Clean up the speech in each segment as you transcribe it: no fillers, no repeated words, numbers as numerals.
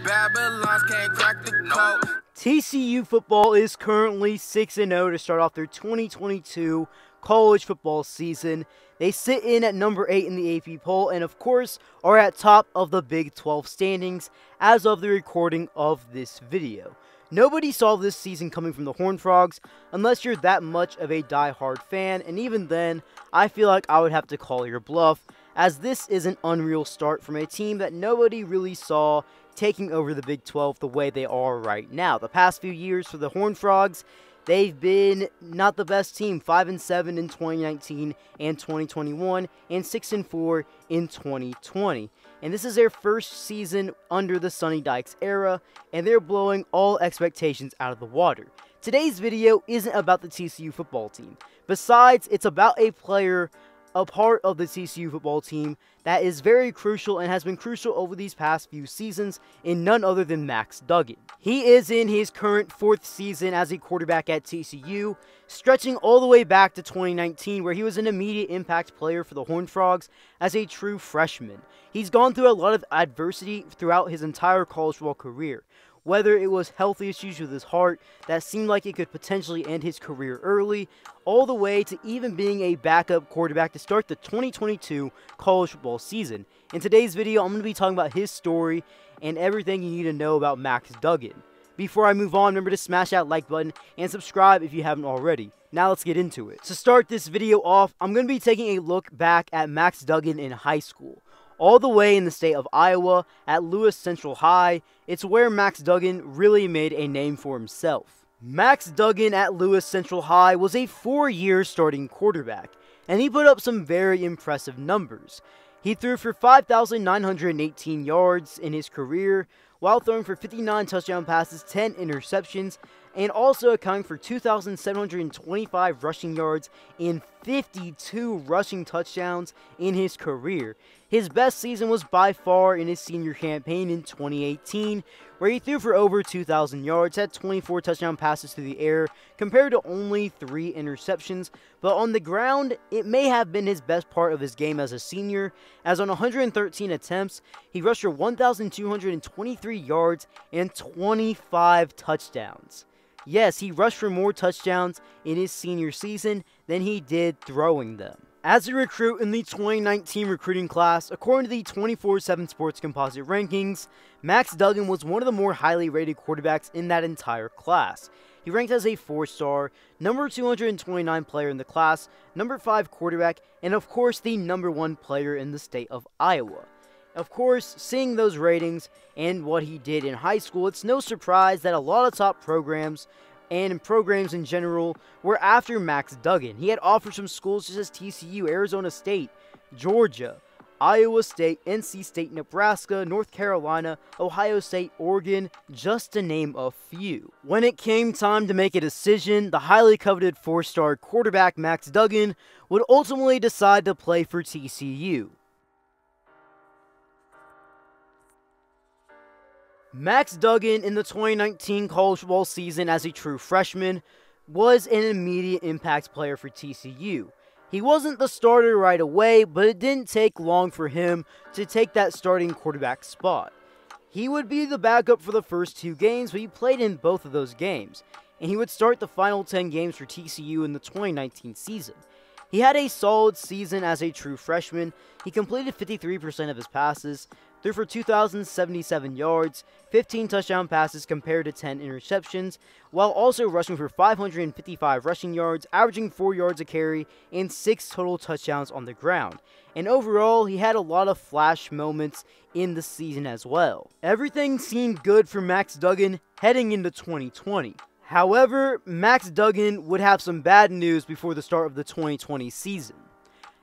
Babylons can't crack the code. TCU football is currently 6-0 to start off their 2022 college football season. They sit in at number 8 in the AP poll and of course are at top of the Big 12 standings as of the recording of this video. Nobody saw this season coming from the Horned Frogs unless you're that much of a die-hard fan, and even then, I feel like I would have to call your bluff, as this is an unreal start from a team that nobody really saw taking over the Big 12 the way they are right now. The past few years for the Horned Frogs, they've been not the best team, 5-7 in 2019 and 2021, and 6-4 in 2020. And this is their first season under the Sonny Dykes era, and they're blowing all expectations out of the water. Today's video isn't about the TCU football team. Besides, it's about a player, a part of the TCU football team that is very crucial and has been crucial over these past few seasons in none other than Max Duggan. He is in his current 4th season as a quarterback at TCU, stretching all the way back to 2019 where he was an immediate impact player for the Horned Frogs as a true freshman. He's gone through a lot of adversity throughout his entire college football career. Whether it was health issues with his heart that seemed like it could potentially end his career early, all the way to even being a backup quarterback to start the 2022 college football season. In today's video, I'm going to be talking about his story and everything you need to know about Max Duggan. Before I move on, remember to smash that like button and subscribe if you haven't already. Now let's get into it. To start this video off, I'm going to be taking a look back at Max Duggan in high school. All the way in the state of Iowa at Lewis Central High, it's where Max Duggan really made a name for himself. Max Duggan at Lewis Central High was a 4-year starting quarterback, and he put up some very impressive numbers. He threw for 5,918 yards in his career, while throwing for 59 touchdown passes, 10 interceptions, and also accounting for 2,725 rushing yards and 52 rushing touchdowns in his career. His best season was by far in his senior campaign in 2018, where he threw for over 2,000 yards, had 24 touchdown passes through the air, compared to only 3 interceptions, but on the ground, it may have been his best part of his game as a senior, as on 113 attempts, he rushed for 1,223 yards and 25 touchdowns. Yes, he rushed for more touchdowns in his senior season than he did throwing them. As a recruit in the 2019 recruiting class, according to the 24/7 Sports Composite rankings, Max Duggan was one of the more highly rated quarterbacks in that entire class. He ranked as a 4-star, number 229 player in the class, number 5 quarterback, and of course the number 1 player in the state of Iowa. Of course, seeing those ratings and what he did in high school, it's no surprise that a lot of top programs and programs in general were after Max Duggan. He had offers from schools such as TCU, Arizona State, Georgia, Iowa State, NC State, Nebraska, North Carolina, Ohio State, Oregon, just to name a few. When it came time to make a decision, the highly coveted 4-star quarterback Max Duggan would ultimately decide to play for TCU. Max Duggan in the 2019 college football season as a true freshman was an immediate impact player for TCU. He wasn't the starter right away, but it didn't take long for him to take that starting quarterback spot. He would be the backup for the first 2 games, but he played in both of those games, and he would start the final 10 games for TCU in the 2019 season. He had a solid season as a true freshman. He completed 53% of his passes, threw for 2,077 yards, 15 touchdown passes compared to 10 interceptions, while also rushing for 555 rushing yards, averaging 4 yards a carry, and 6 total touchdowns on the ground. And overall, he had a lot of flash moments in the season as well. Everything seemed good for Max Duggan heading into 2020. However, Max Duggan would have some bad news before the start of the 2020 season,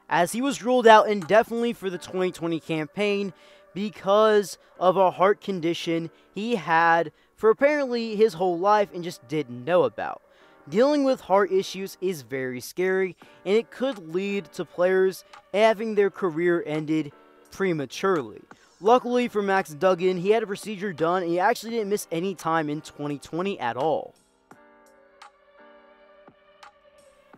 as he was ruled out indefinitely for the 2020 campaign because of a heart condition he had for apparently his whole life and just didn't know about. Dealing with heart issues is very scary, and it could lead to players having their career ended prematurely. Luckily for Max Duggan, he had a procedure done and he actually didn't miss any time in 2020 at all.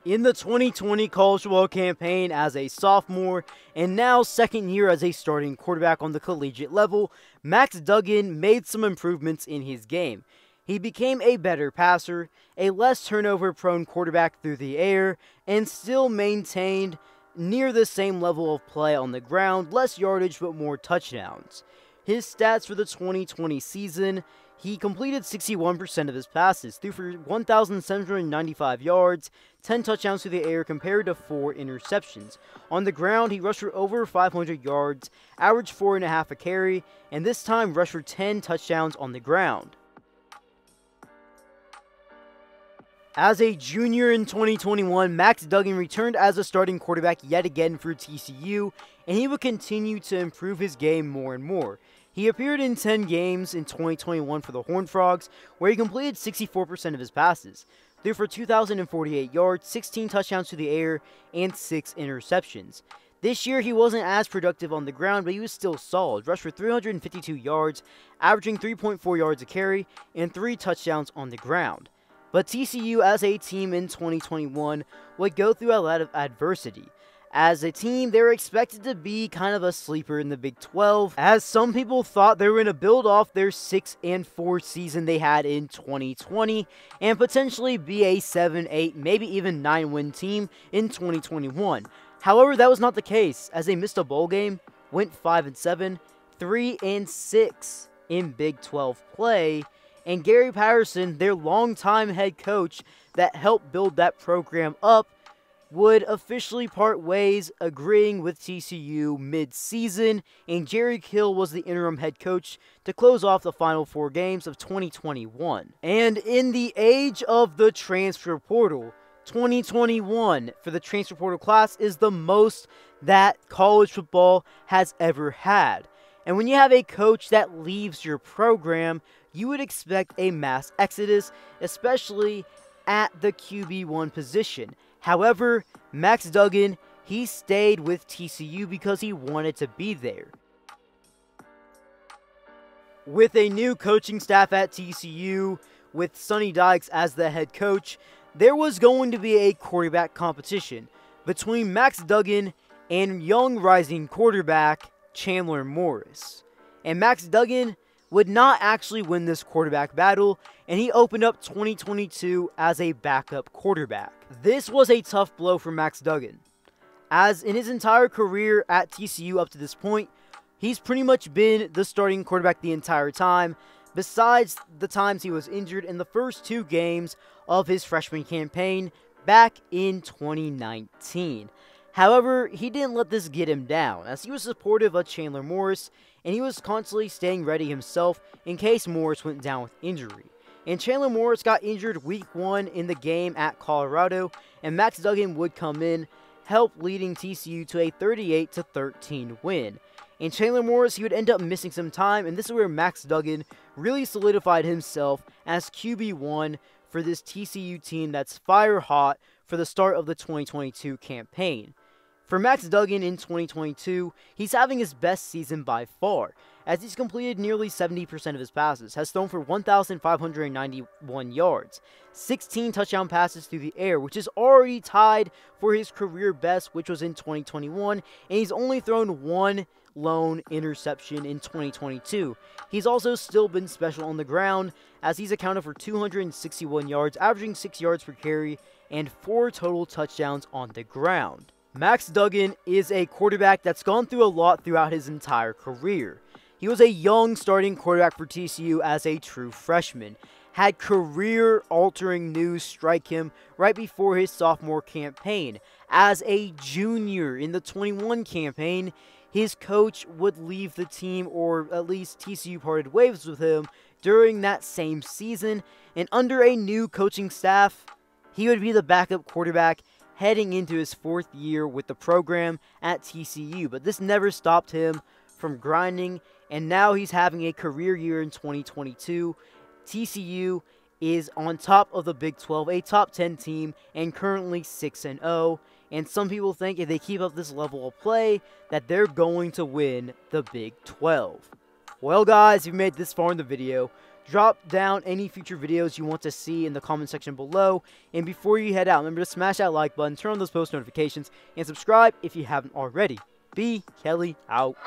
In the 2020 college football campaign as a sophomore and now second year as a starting quarterback on the collegiate level, Max Duggan made some improvements in his game. He became a better passer, a less turnover-prone quarterback through the air, and still maintained near the same level of play on the ground, less yardage but more touchdowns. His stats for the 2020 season: he completed 61% of his passes, threw for 1,795 yards, 10 touchdowns through the air compared to 4 interceptions. On the ground, he rushed for over 500 yards, averaged 4.5 a carry, and this time rushed for 10 touchdowns on the ground. As a junior in 2021, Max Duggan returned as a starting quarterback yet again for TCU, and he would continue to improve his game more and more. He appeared in 10 games in 2021 for the Horned Frogs, where he completed 64% of his passes, threw for 2,048 yards, 16 touchdowns through the air, and 6 interceptions. This year, he wasn't as productive on the ground, but he was still solid. Rushed for 352 yards, averaging 3.4 yards a carry, and 3 touchdowns on the ground. But TCU as a team in 2021 would go through a lot of adversity. As a team, they were expected to be kind of a sleeper in the Big 12, as some people thought they were going to build off their 6-4 season they had in 2020 and potentially be a 7, 8, maybe even 9-win team in 2021. However, that was not the case, as they missed a bowl game, went 5-7, 3-6 in Big 12 play, and Gary Patterson, their longtime head coach that helped build that program up, would officially part ways, agreeing with TCU mid-season, and Jerry Kill was the interim head coach to close off the final 4 games of 2021. And in the age of the transfer portal, 2021 for the transfer portal class is the most that college football has ever had. And when you have a coach that leaves your program, you would expect a mass exodus, especially at the QB1 position. However, Max Duggan, he stayed with TCU because he wanted to be there. With a new coaching staff at TCU, with Sonny Dykes as the head coach, there was going to be a quarterback competition between Max Duggan and young rising quarterback Chandler Morris. And Max Duggan would not actually win this quarterback battle, and he opened up 2022 as a backup quarterback. This was a tough blow for Max Duggan, as in his entire career at TCU up to this point, he's pretty much been the starting quarterback the entire time, besides the times he was injured in the first 2 games of his freshman campaign back in 2019. However, he didn't let this get him down, as he was supportive of Chandler Morris, and he was constantly staying ready himself in case Morris went down with injury. And Chandler Morris got injured week 1 in the game at Colorado, and Max Duggan would come in, help leading TCU to a 38-13 win. And Chandler Morris, he would end up missing some time, and this is where Max Duggan really solidified himself as QB1 for this TCU team that's fire hot for the start of the 2022 campaign. For Max Duggan in 2022, he's having his best season by far, as he's completed nearly 70% of his passes, has thrown for 1,591 yards, 16 touchdown passes through the air, which is already tied for his career best, which was in 2021, and he's only thrown 1 lone interception in 2022. He's also still been special on the ground, as he's accounted for 261 yards, averaging 6 yards per carry, and 4 total touchdowns on the ground. Max Duggan is a quarterback that's gone through a lot throughout his entire career. He was a young starting quarterback for TCU as a true freshman, had career-altering news strike him right before his sophomore campaign. As a junior in the 21 campaign, his coach would leave the team, or at least TCU parted ways with him during that same season, and under a new coaching staff, he would be the backup quarterback heading into his 4th year with the program at TCU. But this never stopped him from grinding, and now he's having a career year in 2022. TCU is on top of the Big 12, a top 10 team, and currently 6-0. And some people think if they keep up this level of play, that they're going to win the Big 12. Well guys, if you made this far in the video, Drop down any future videos you want to see in the comment section below. And before you head out, remember to smash that like button, turn on those post notifications, and subscribe if you haven't already. B. Kelly out.